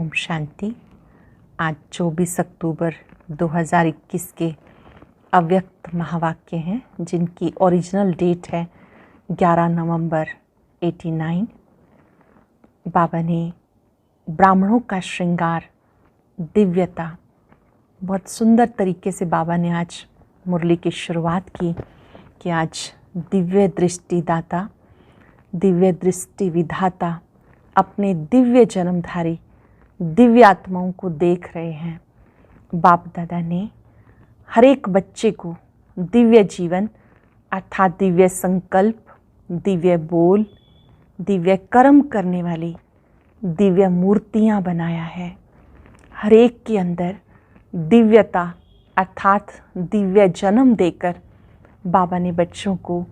ओम शांति। आज 24 अक्टूबर 2021 के अव्यक्त महावाक्य हैं जिनकी ओरिजिनल डेट है 11 नवंबर 89। बाबा ने ब्राह्मणों का श्रृंगार, दिव्यता, बहुत सुंदर तरीके से बाबा ने आज मुरली की शुरुआत की कि आज दिव्य दृष्टिदाता, दिव्य दृष्टि विधाता अपने दिव्य जन्मधारी दिव्य आत्माओं को देख रहे हैं। बाप दादा ने हर एक बच्चे को दिव्य जीवन अर्थात दिव्य संकल्प, दिव्य बोल, दिव्य कर्म करने वाली दिव्य मूर्तियां बनाया है। हर एक के अंदर दिव्यता अर्थात दिव्य जन्म देकर बाबा ने बच्चों को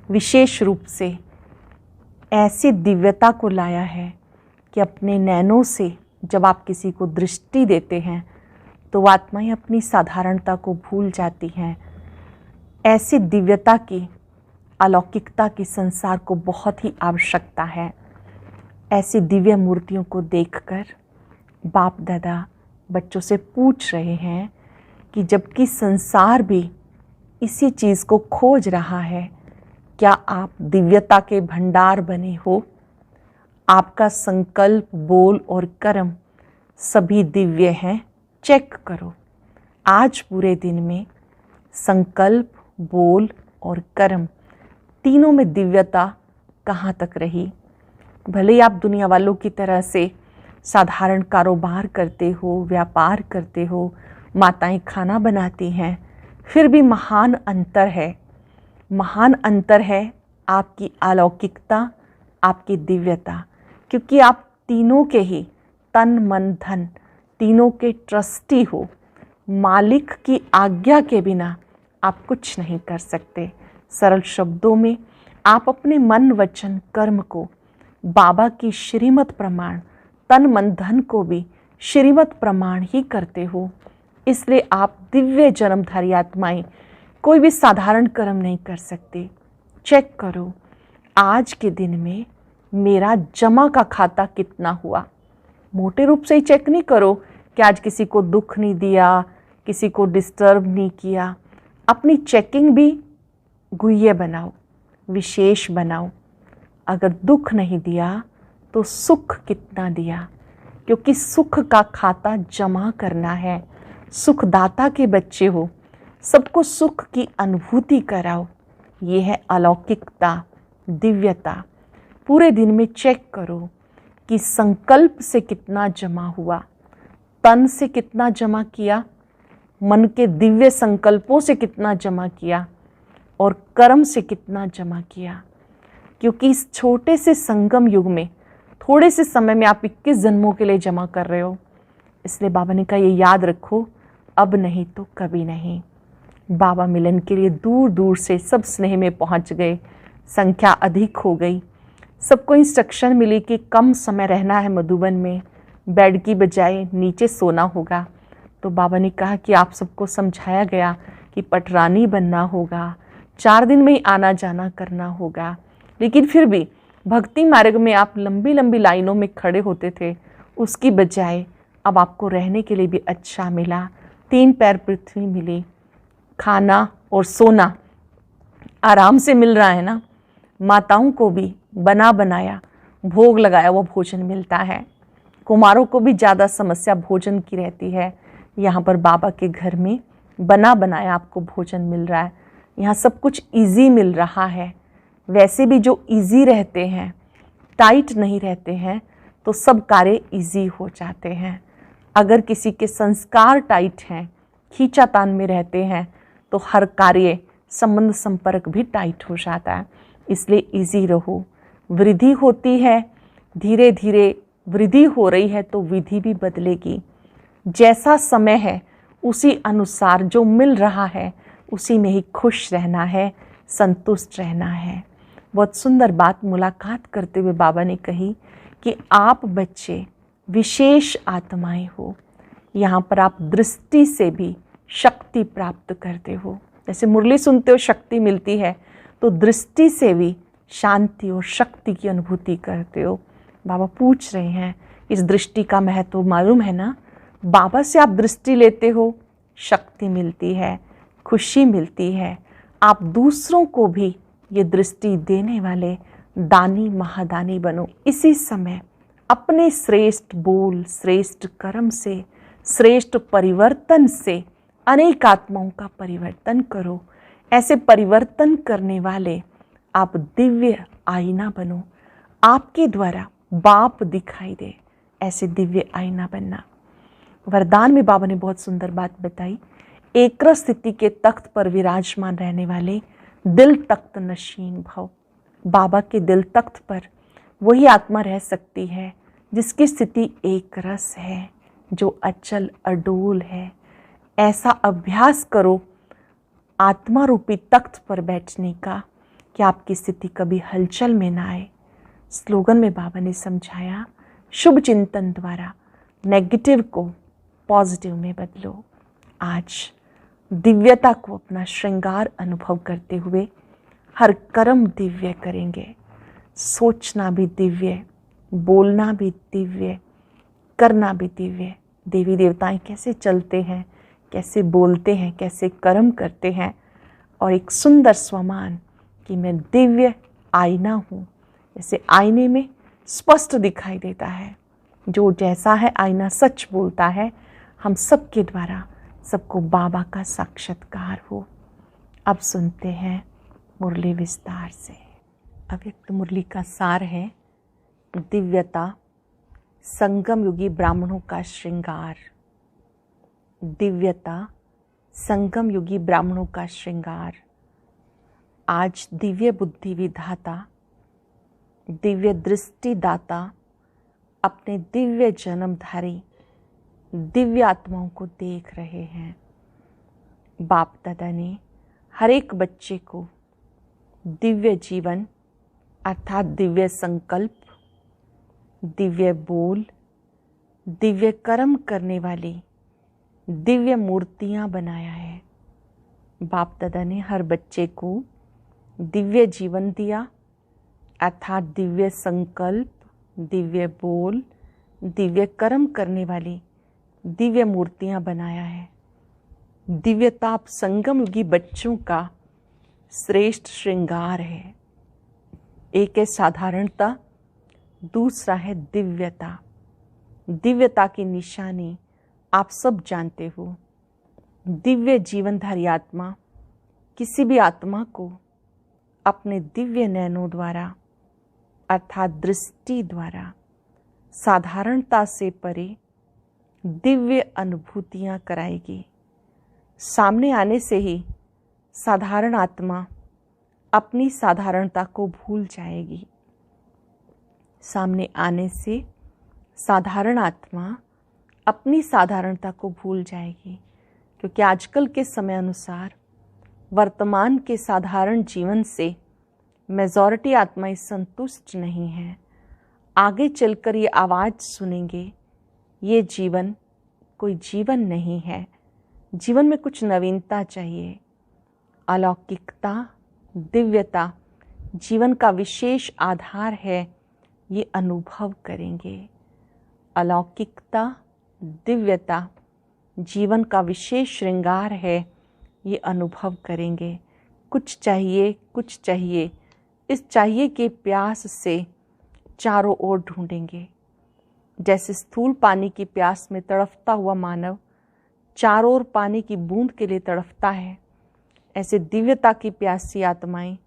विशेष रूप से ऐसी दिव्यता को लाया है कि अपने नैनों से जब आप किसी को दृष्टि देते हैं तो वो आत्माएं अपनी साधारणता को भूल जाती हैं। ऐसी दिव्यता की, अलौकिकता की संसार को बहुत ही आवश्यकता है। ऐसी दिव्य मूर्तियों को देखकर बाप दादा बच्चों से पूछ रहे हैं कि जबकि संसार भी इसी चीज़ को खोज रहा है, क्या आप दिव्यता के भंडार बने हो? आपका संकल्प, बोल और कर्म सभी दिव्य हैं। चेक करो आज पूरे दिन में संकल्प, बोल और कर्म तीनों में दिव्यता कहाँ तक रही। भले ही आप दुनिया वालों की तरह से साधारण कारोबार करते हो, व्यापार करते हो, माताएं खाना बनाती हैं, फिर भी महान अंतर है। महान अंतर है आपकी अलौकिकता, आपकी दिव्यता, क्योंकि आप तीनों के ही तन मन धन तीनों के ट्रस्टी हो। मालिक की आज्ञा के बिना आप कुछ नहीं कर सकते। सरल शब्दों में आप अपने मन वचन कर्म को बाबा की श्रीमत प्रमाण, तन मन धन को भी श्रीमत प्रमाण ही करते हो। इसलिए आप दिव्य जन्मधारी आत्माएं कोई भी साधारण कर्म नहीं कर सकते। चेक करो आज के दिन में मेरा जमा का खाता कितना हुआ। मोटे रूप से ही चेक नहीं करो कि आज किसी को दुख नहीं दिया, किसी को डिस्टर्ब नहीं किया। अपनी चेकिंग भी गुह्य बनाओ, विशेष बनाओ। अगर दुख नहीं दिया तो सुख कितना दिया, क्योंकि सुख का खाता जमा करना है। सुखदाता के बच्चे हो, सबको सुख की अनुभूति कराओ। ये है अलौकिकता, दिव्यता। पूरे दिन में चेक करो कि संकल्प से कितना जमा हुआ, तन से कितना जमा किया, मन के दिव्य संकल्पों से कितना जमा किया और कर्म से कितना जमा किया। क्योंकि इस छोटे से संगम युग में थोड़े से समय में आप 21 जन्मों के लिए जमा कर रहे हो। इसलिए बाबा ने कहा ये याद रखो, अब नहीं तो कभी नहीं। बाबा मिलन के लिए दूर दूर से सब स्नेह में पहुंच गए, संख्या अधिक हो गई। सबको इंस्ट्रक्शन मिली कि कम समय रहना है मधुबन में, बेड की बजाय नीचे सोना होगा। तो बाबा ने कहा कि आप सबको समझाया गया कि पटरानी बनना होगा, 4 दिन में ही आना जाना करना होगा। लेकिन फिर भी भक्ति मार्ग में आप लंबी लंबी लाइनों में खड़े होते थे, उसकी बजाय अब आपको रहने के लिए भी अच्छा मिला। 3 पैर पृथ्वी मिली, खाना और सोना आराम से मिल रहा है ना। माताओं को भी बना बनाया भोग लगाया वो भोजन मिलता है। कुमारों को भी ज़्यादा समस्या भोजन की रहती है। यहाँ पर बाबा के घर में बना बनाया आपको भोजन मिल रहा है। यहाँ सब कुछ इजी मिल रहा है। वैसे भी जो इजी रहते हैं, टाइट नहीं रहते हैं, तो सब कार्य इजी हो जाते हैं। अगर किसी के संस्कार टाइट हैं, खींचातान में रहते हैं, तो हर कार्य, संबंध, संपर्क भी टाइट हो जाता है। इसलिए इजी रहो। वृद्धि होती है, धीरे धीरे वृद्धि हो रही है तो विधि भी बदलेगी। जैसा समय है उसी अनुसार जो मिल रहा है उसी में ही खुश रहना है, संतुष्ट रहना है। बहुत सुंदर बात मुलाकात करते हुए बाबा ने कही कि आप बच्चे विशेष आत्माएं हो। यहाँ पर आप दृष्टि से भी शक्ति प्राप्त करते हो। जैसे मुरली सुनते हो शक्ति मिलती है, तो दृष्टि से भी शांति और शक्ति की अनुभूति करते हो। बाबा पूछ रहे हैं इस दृष्टि का महत्व मालूम है ना? बाबा से आप दृष्टि लेते हो, शक्ति मिलती है, खुशी मिलती है। आप दूसरों को भी ये दृष्टि देने वाले दानी महादानी बनो। इसी समय अपने श्रेष्ठ बोल, श्रेष्ठ कर्म से, श्रेष्ठ परिवर्तन से अनेक आत्माओं का परिवर्तन करो। ऐसे परिवर्तन करने वाले आप दिव्य आईना बनो। आपके द्वारा बाप दिखाई दे, ऐसे दिव्य आईना बनना। वरदान में बाबा ने बहुत सुंदर बात बताई। एक्रस स्थिति के तख्त पर विराजमान रहने वाले दिल तख्त नशीन भव। बाबा के दिल तख्त पर वही आत्मा रह सकती है जिसकी स्थिति एक रस है, जो अचल अडोल है। ऐसा अभ्यास करो आत्मा रूपी तख्त पर बैठने का कि आपकी स्थिति कभी हलचल में ना आए। स्लोगन में बाबा ने समझाया, शुभ चिंतन द्वारा नेगेटिव को पॉजिटिव में बदलो। आज दिव्यता को अपना श्रृंगार अनुभव करते हुए हर कर्म दिव्य करेंगे। सोचना भी दिव्य, बोलना भी दिव्य, करना भी दिव्य। देवी देवताएं कैसे चलते हैं, कैसे बोलते हैं, कैसे कर्म करते हैं, और एक सुंदर स्वमान कि मैं दिव्य आईना हूँ। जैसे आईने में स्पष्ट दिखाई देता है, जो जैसा है आईना सच बोलता है। हम सबके द्वारा सबको बाबा का साक्षात्कार हो। अब सुनते हैं मुरली विस्तार से। अव्यक्त मुरली का सार है, दिव्यता संगम युगी ब्राह्मणों का श्रृंगार। दिव्यता संगम युगी ब्राह्मणों का श्रृंगार। आज दिव्य बुद्धि विधाता, दिव्य दृष्टि दाता अपने दिव्य जन्मधारी दिव्य आत्माओं को देख रहे हैं। बाप दादा ने हर एक बच्चे को दिव्य जीवन अर्थात दिव्य संकल्प, दिव्य बोल, दिव्य कर्म करने वाली दिव्य मूर्तियां बनाया है। बाप दादा ने हर बच्चे को दिव्य जीवन दिया अर्थात दिव्य संकल्प, दिव्य बोल, दिव्य कर्म करने वाली दिव्य मूर्तियां बनाया है। दिव्यता संगम युगी बच्चों का श्रेष्ठ श्रृंगार है। एक है साधारणता, दूसरा है दिव्यता। दिव्यता की निशानी आप सब जानते हो। दिव्य जीवनधारी आत्मा किसी भी आत्मा को अपने दिव्य नैनों द्वारा अर्थात दृष्टि द्वारा साधारणता से परे दिव्य अनुभूतियां कराएगी। सामने आने से ही साधारण आत्मा अपनी साधारणता को भूल जाएगी। सामने आने से साधारण आत्मा अपनी साधारणता को भूल जाएगी, क्योंकि आजकल के समय अनुसार वर्तमान के साधारण जीवन से मेजॉरिटी आत्माएं संतुष्ट नहीं हैं। आगे चलकर ये आवाज़ सुनेंगे, ये जीवन कोई जीवन नहीं है, जीवन में कुछ नवीनता चाहिए। अलौकिकता, दिव्यता जीवन का विशेष आधार है, ये अनुभव करेंगे। अलौकिकता, दिव्यता जीवन का विशेष श्रृंगार है, ये अनुभव करेंगे। कुछ चाहिए, कुछ चाहिए, इस चाहिए के प्यास से चारों ओर ढूंढेंगे। जैसे स्थूल पानी की प्यास में तड़फता हुआ मानव चारों ओर पानी की बूंद के लिए तड़फता है, ऐसे दिव्यता की प्यासी आत्माएं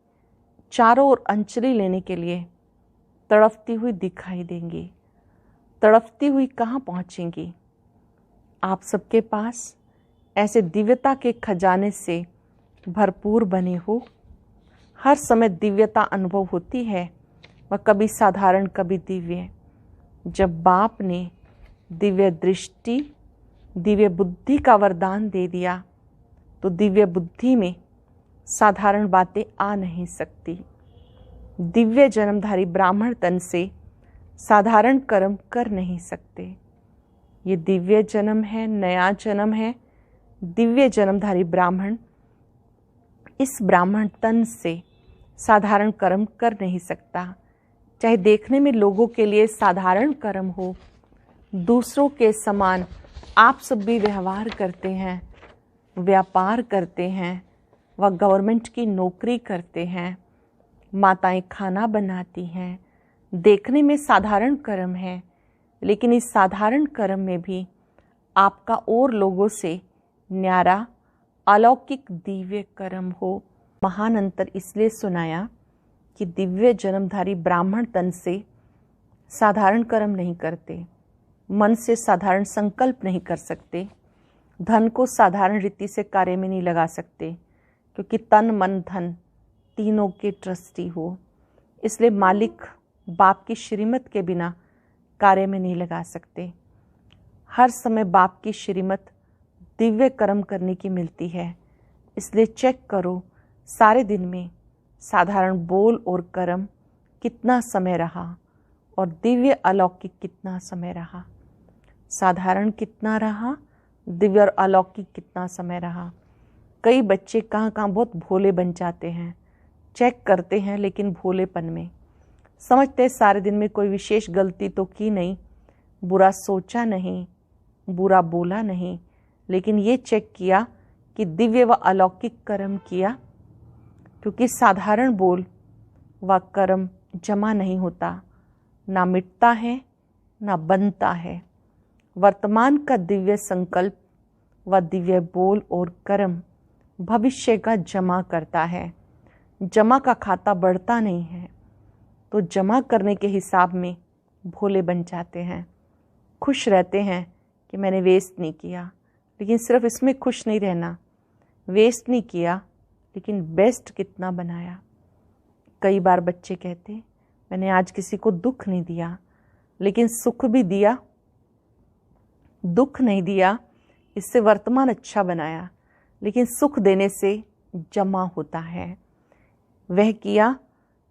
चारों ओर अंचली लेने के लिए तड़फती हुई दिखाई देंगी। तड़फती हुई कहाँ पहुँचेंगी? आप सबके पास ऐसे दिव्यता के खजाने से भरपूर बने हो। हर समय दिव्यता अनुभव होती है, वह कभी साधारण कभी दिव्य। जब बाप ने दिव्य दृष्टि, दिव्य बुद्धि का वरदान दे दिया तो दिव्य बुद्धि में साधारण बातें आ नहीं सकती। दिव्य जन्मधारी ब्राह्मण तन से साधारण कर्म कर नहीं सकते। ये दिव्य जन्म है, नया जन्म है। दिव्य जन्मधारी ब्राह्मण इस ब्राह्मण तन से साधारण कर्म कर नहीं सकता। चाहे देखने में लोगों के लिए साधारण कर्म हो, दूसरों के समान आप सब भी व्यवहार करते हैं, व्यापार करते हैं, व गवर्नमेंट की नौकरी करते हैं, माताएं खाना बनाती हैं, देखने में साधारण कर्म है, लेकिन इस साधारण कर्म में भी आपका और लोगों से न्यारा अलौकिक दिव्य कर्म हो। महान अंतर इसलिए सुनाया कि दिव्य जन्मधारी ब्राह्मण तन से साधारण कर्म नहीं करते, मन से साधारण संकल्प नहीं कर सकते, धन को साधारण रीति से कार्य में नहीं लगा सकते, क्योंकि तन मन धन तीनों के ट्रस्टी हो। इसलिए मालिक बाप की श्रीमत के बिना कार्य में नहीं लगा सकते। हर समय बाप की श्रीमत दिव्य कर्म करने की मिलती है। इसलिए चेक करो सारे दिन में साधारण बोल और कर्म कितना समय रहा और दिव्य अलौकिक कितना समय रहा। साधारण कितना रहा, दिव्य और अलौकिक कितना समय रहा। कई बच्चे कहाँ कहाँ बहुत भोले बन जाते हैं, चेक करते हैं लेकिन भोलेपन में समझते सारे दिन में कोई विशेष गलती तो की नहीं, बुरा सोचा नहीं, बुरा बोला नहीं, लेकिन ये चेक किया कि दिव्य व अलौकिक कर्म किया, क्योंकि साधारण बोल व कर्म जमा नहीं होता, ना मिटता है ना बनता है। वर्तमान का दिव्य संकल्प व दिव्य बोल और कर्म भविष्य का जमा करता है। जमा का खाता बढ़ता नहीं है, तो जमा करने के हिसाब में भोले बन जाते हैं। खुश रहते हैं कि मैंने वेस्ट नहीं किया, लेकिन सिर्फ इसमें खुश नहीं रहना, वेस्ट नहीं किया लेकिन बेस्ट कितना बनाया। कई बार बच्चे कहते मैंने आज किसी को दुख नहीं दिया, लेकिन सुख भी दिया, दुख नहीं दिया, इससे वर्तमान अच्छा बनाया, लेकिन सुख देने से जमा होता है। वह किया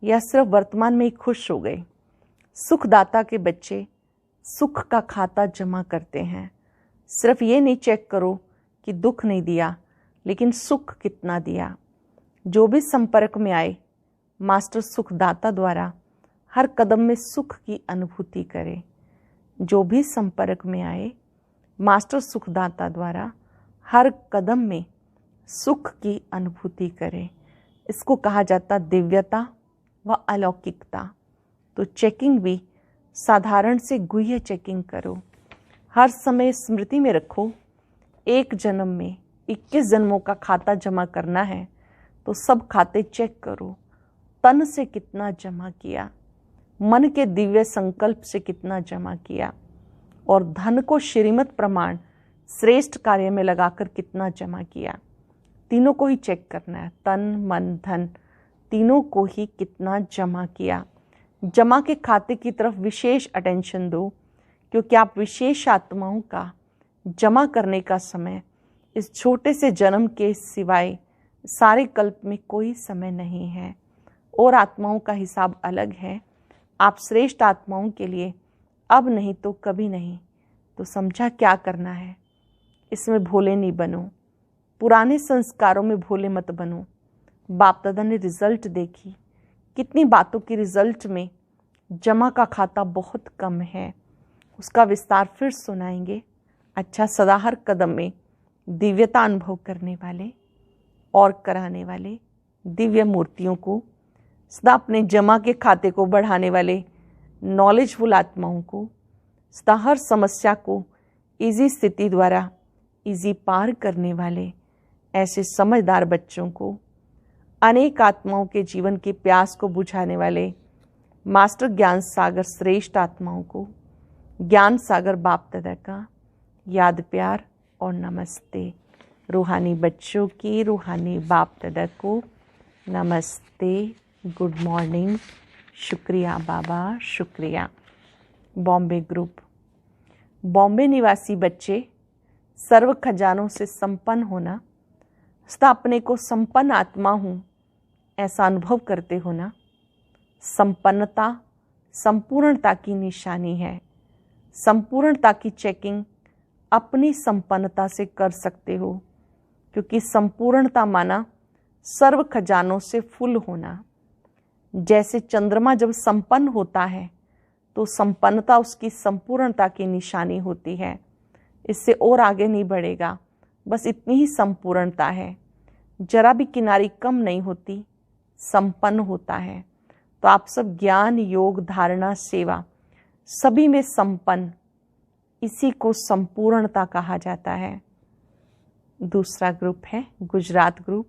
या सिर्फ वर्तमान में ही खुश हो गए। सुखदाता के बच्चे सुख का खाता जमा करते हैं। सिर्फ ये नहीं चेक करो कि दुख नहीं दिया, लेकिन सुख कितना दिया। जो भी संपर्क में आए मास्टर सुखदाता द्वारा हर कदम में सुख की अनुभूति करे। जो भी संपर्क में आए मास्टर सुखदाता द्वारा हर कदम में सुख की अनुभूति करे। इसको कहा जाता दिव्यता व अलौकिकता। तो चेकिंग भी साधारण से गुह्य चेकिंग करो। हर समय स्मृति में रखो, एक जन्म में 21 जन्मों का खाता जमा करना है, तो सब खाते चेक करो। तन से कितना जमा किया, मन के दिव्य संकल्प से कितना जमा किया, और धन को श्रीमत प्रमाण श्रेष्ठ कार्य में लगाकर कितना जमा किया। तीनों को ही चेक करना है, तन मन धन तीनों को ही कितना जमा किया। जमा के खाते की तरफ विशेष अटेंशन दो, क्योंकि आप विशेष आत्माओं का जमा करने का समय इस छोटे से जन्म के सिवाय सारे कल्प में कोई समय नहीं है। और आत्माओं का हिसाब अलग है। आप श्रेष्ठ आत्माओं के लिए अब नहीं तो कभी नहीं। तो समझा क्या करना है। इसमें भोले नहीं बनो, पुराने संस्कारों में भोले मत बनो। बाप दादा ने रिजल्ट देखी, कितनी बातों की रिजल्ट में जमा का खाता बहुत कम है। उसका विस्तार फिर सुनाएंगे। अच्छा, सदा हर कदम में दिव्यता अनुभव करने वाले और कराने वाले दिव्य मूर्तियों को, सदा अपने जमा के खाते को बढ़ाने वाले नॉलेजफुल आत्माओं को, सदा हर समस्या को इजी स्थिति द्वारा इजी पार करने वाले ऐसे समझदार बच्चों को, अनेक आत्माओं के जीवन की प्यास को बुझाने वाले मास्टर ज्ञान सागर श्रेष्ठ आत्माओं को, ज्ञान सागर बाप दादा का याद प्यार और नमस्ते। रूहानी बच्चों की रूहानी बाप दादा को नमस्ते, गुड मॉर्निंग, शुक्रिया बाबा, शुक्रिया। बॉम्बे ग्रुप। बॉम्बे निवासी बच्चे सर्व खजानों से संपन्न होना, सदा अपने को संपन्न आत्मा हूँ ऐसा अनुभव करते हो ना। संपन्नता संपूर्णता की निशानी है। संपूर्णता की चेकिंग अपनी संपन्नता से कर सकते हो, क्योंकि संपूर्णता माना सर्व खजानों से फुल होना। जैसे चंद्रमा जब संपन्न होता है तो संपन्नता उसकी संपूर्णता की निशानी होती है। इससे और आगे नहीं बढ़ेगा, बस इतनी ही संपूर्णता है। जरा भी किनारी कम नहीं होती, संपन्न होता है। तो आप सब ज्ञान, योग, धारणा, सेवा सभी में संपन्न, इसी को संपूर्णता कहा जाता है। दूसरा ग्रुप है गुजरात ग्रुप।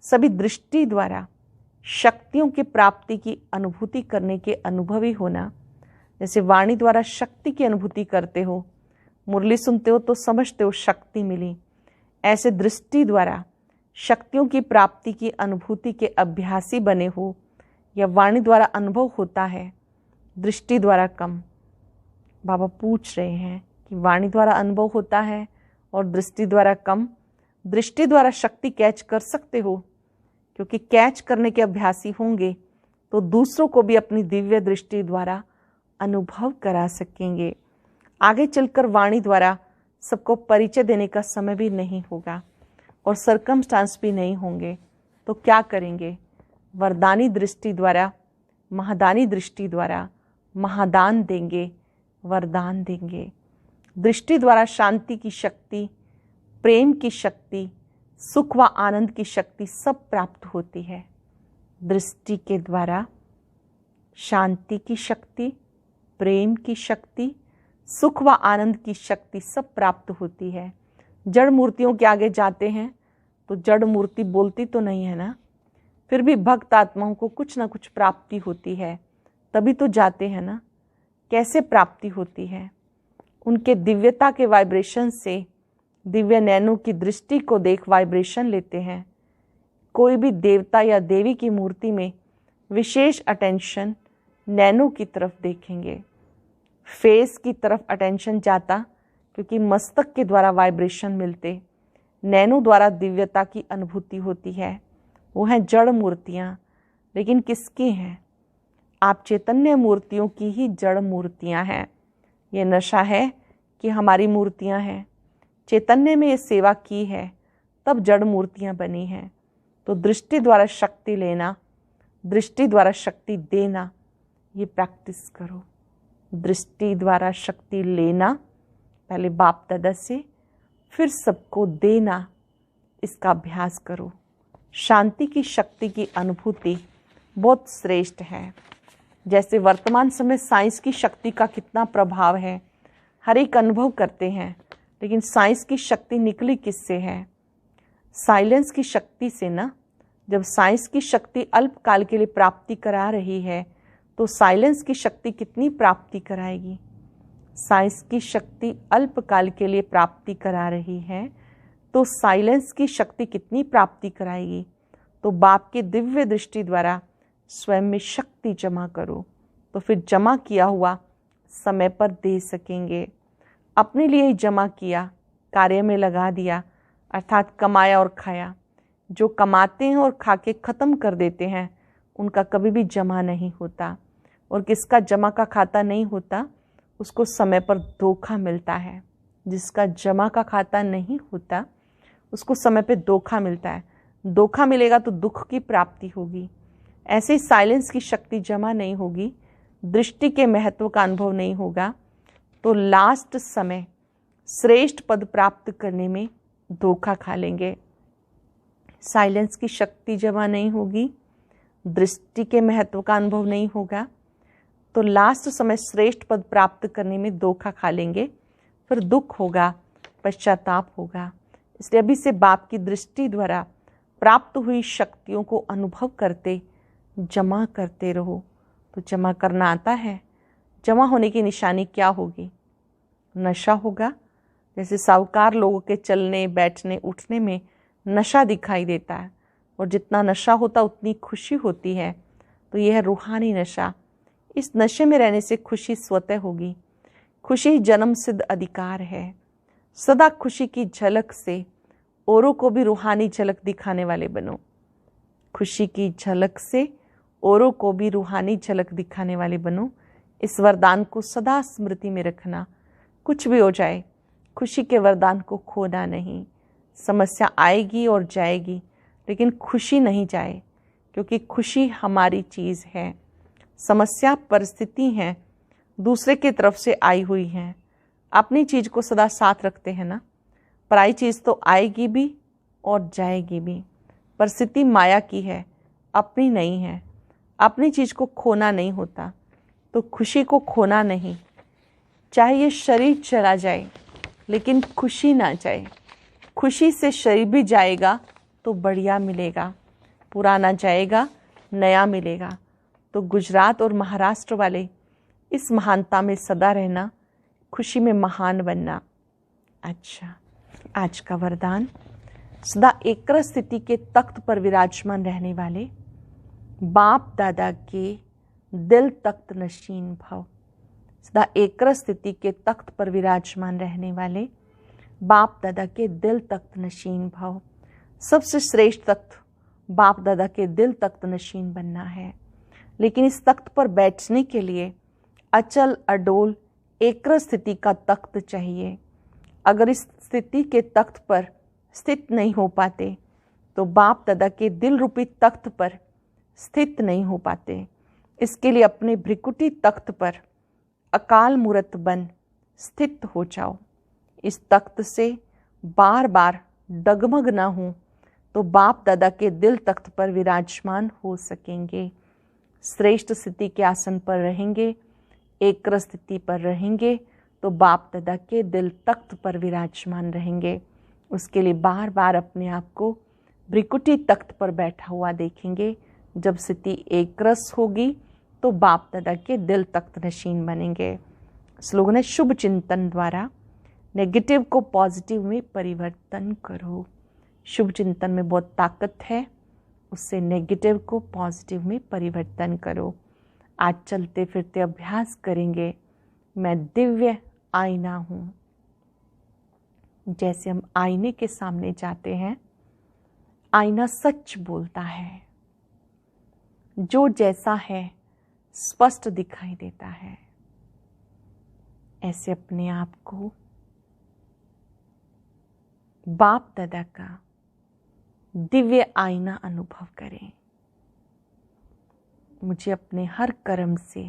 सभी दृष्टि द्वारा शक्तियों की प्राप्ति की अनुभूति करने के अनुभवी होना। जैसे वाणी द्वारा शक्ति की अनुभूति करते हो, मुरली सुनते हो तो समझते हो शक्ति मिली, ऐसे दृष्टि द्वारा शक्तियों की प्राप्ति की अनुभूति के अभ्यासी बने हो, या वाणी द्वारा अनुभव होता है, दृष्टि द्वारा कम। बाबा पूछ रहे हैं कि वाणी द्वारा अनुभव होता है और दृष्टि द्वारा कम। दृष्टि द्वारा शक्ति कैच कर सकते हो, क्योंकि कैच करने के अभ्यासी होंगे तो दूसरों को भी अपनी दिव्य दृष्टि द्वारा अनुभव करा सकेंगे। आगे चलकर वाणी द्वारा सबको परिचय देने का समय भी नहीं होगा और सरकमस्टांस भी नहीं होंगे, तो क्या करेंगे? वरदानी दृष्टि द्वारा, महादानी दृष्टि द्वारा महादान देंगे, वरदान देंगे। दृष्टि द्वारा शांति की शक्ति, प्रेम की शक्ति, सुख व आनंद की शक्ति सब प्राप्त होती है। दृष्टि के द्वारा शांति की शक्ति, प्रेम की शक्ति, सुख व आनंद की शक्ति सब प्राप्त होती है। जड़ मूर्तियों के आगे जाते हैं तो जड़ मूर्ति बोलती तो नहीं है ना, फिर भी भक्त आत्माओं को कुछ ना कुछ प्राप्ति होती है, तभी तो जाते हैं ना। कैसे प्राप्ति होती है? उनके दिव्यता के वाइब्रेशन से, दिव्य नैनों की दृष्टि को देख वाइब्रेशन लेते हैं। कोई भी देवता या देवी की मूर्ति में विशेष अटेंशन नैनो की तरफ देखेंगे, फेस की तरफ अटेंशन जाता, क्योंकि मस्तक के द्वारा वाइब्रेशन मिलते, नैनो द्वारा दिव्यता की अनुभूति होती है। वो हैं जड़ मूर्तियाँ, लेकिन किसकी हैं? आप चैतन्य मूर्तियों की ही जड़ मूर्तियाँ हैं। ये नशा है कि हमारी मूर्तियाँ हैं, चैतन्य में ये सेवा की है तब जड़ मूर्तियाँ बनी हैं। तो दृष्टि द्वारा शक्ति लेना, दृष्टि द्वारा शक्ति देना, ये प्रैक्टिस करो। दृष्टि द्वारा शक्ति लेना, पहले बाप दादा से, फिर सबको देना, इसका अभ्यास करो। शांति की शक्ति की अनुभूति बहुत श्रेष्ठ है। जैसे वर्तमान समय साइंस की शक्ति का कितना प्रभाव है, हर एक अनुभव करते हैं, लेकिन साइंस की शक्ति निकली किससे है? साइलेंस की शक्ति से ना। जब साइंस की शक्ति अल्पकाल के लिए प्राप्ति करा रही है, तो साइलेंस की शक्ति कितनी प्राप्ति कराएगी? साइंस की शक्ति अल्पकाल के लिए प्राप्ति करा रही है, तो साइलेंस की शक्ति कितनी प्राप्ति कराएगी? तो बाप की दिव्य दृष्टि द्वारा स्वयं में शक्ति जमा करो, तो फिर जमा किया हुआ समय पर दे सकेंगे। अपने लिए ही जमा किया, कार्य में लगा दिया, अर्थात कमाया और खाया। जो कमाते हैं और खा के ख़त्म कर देते हैं, उनका कभी भी जमा नहीं होता। और किसका जमा का खाता नहीं होता, उसको समय पर धोखा मिलता है। जिसका जमा का खाता नहीं होता, उसको समय पे धोखा मिलता है। धोखा मिलेगा तो दुख की प्राप्ति होगी। ऐसे ही साइलेंस की शक्ति जमा नहीं होगी, दृष्टि के महत्व का अनुभव नहीं होगा, तो लास्ट समय श्रेष्ठ पद प्राप्त करने में धोखा खा लेंगे। साइलेंस की शक्ति जमा नहीं होगी, दृष्टि के महत्व का अनुभव नहीं होगा, तो लास्ट समय श्रेष्ठ पद प्राप्त करने में धोखा खा लेंगे, फिर दुख होगा, पश्चाताप होगा। इसलिए अभी से बाप की दृष्टि द्वारा प्राप्त हुई शक्तियों को अनुभव करते, जमा करते रहो। तो जमा करना आता है। जमा होने की निशानी क्या होगी? नशा होगा। जैसे साहूकार लोगों के चलने, बैठने, उठने में नशा दिखाई देता है, और जितना नशा होता उतनी खुशी होती है। तो यह है रूहानी नशा। इस नशे में रहने से खुशी स्वतः होगी। खुशी जन्म सिद्ध अधिकार है। सदा खुशी की झलक से औरों को भी रूहानी झलक दिखाने वाले बनो। खुशी की झलक से औरों को भी रूहानी झलक दिखाने वाले बनो। इस वरदान को सदा स्मृति में रखना। कुछ भी हो जाए, खुशी के वरदान को खोना नहीं। समस्या आएगी और जाएगी, लेकिन खुशी नहीं जाए, क्योंकि खुशी हमारी चीज़ है। समस्या परिस्थिति है, दूसरे की तरफ से आई हुई हैं। अपनी चीज़ को सदा साथ रखते हैं ना। पराई चीज़ तो आएगी भी और जाएगी भी। परिस्थिति माया की है, अपनी नहीं है। अपनी चीज़ को खोना नहीं होता तो खुशी को खोना नहीं। चाहे ये शरीर चला जाए लेकिन खुशी ना जाए। खुशी से शरीर भी जाएगा तो बढ़िया मिलेगा, पुराना जाएगा नया मिलेगा। तो गुजरात और महाराष्ट्र वाले इस महानता में सदा रहना, खुशी में महान बनना। अच्छा, आज का वरदान, सदा एकर स्थिति के तख्त पर विराजमान रहने वाले बाप दादा के दिल तख्त नशीन भव। सदा एकर स्थिति के तख्त पर विराजमान रहने वाले बाप दादा के दिल तख्त नशीन भव। सबसे श्रेष्ठ तख्त बाप दादा के दिल तख्त नशीन बनना है। लेकिन इस तख्त पर बैठने के लिए अचल अडोल एकर स्थिति का तख्त चाहिए। अगर इस स्थिति के तख्त पर स्थित नहीं हो पाते तो बाप दादा के दिल रूपी तख्त पर स्थित नहीं हो पाते। इसके लिए अपने भ्रिकुटी तख्त पर अकाल मूर्त बन स्थित हो जाओ। इस तख्त से बार बार डगमग ना हो तो बाप दादा के दिल तख्त पर विराजमान हो सकेंगे। श्रेष्ठ स्थिति के आसन पर रहेंगे, एकर स्थिति पर रहेंगे तो बाप दादा के दिल तख्त पर विराजमान रहेंगे। उसके लिए बार बार अपने आप को भ्रिकुटी तख्त पर बैठा हुआ देखेंगे। जब स्थिति एकरस होगी तो बाप दादा के दिल तख्त नशीन बनेंगे। स्लोगन है, शुभ चिंतन द्वारा नेगेटिव को पॉजिटिव में परिवर्तन करो। शुभ चिंतन में बहुत ताकत है, उससे नेगेटिव को पॉजिटिव में परिवर्तन करो। आज चलते फिरते अभ्यास करेंगे, मैं दिव्य आईना हूँ। जैसे हम आईने के सामने जाते हैं, आईना सच बोलता है, जो जैसा है स्पष्ट दिखाई देता है। ऐसे अपने आप को बाप दादा का दिव्य आईना अनुभव करें। मुझे अपने हर कर्म से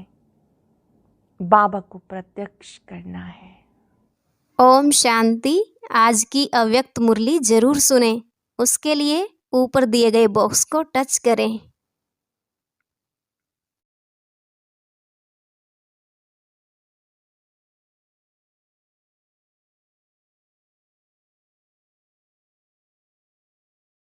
बाबा को प्रत्यक्ष करना है। ओम शांति। आज की अव्यक्त मुरली जरूर सुने। उसके लिए ऊपर दिए गए बॉक्स को टच करें।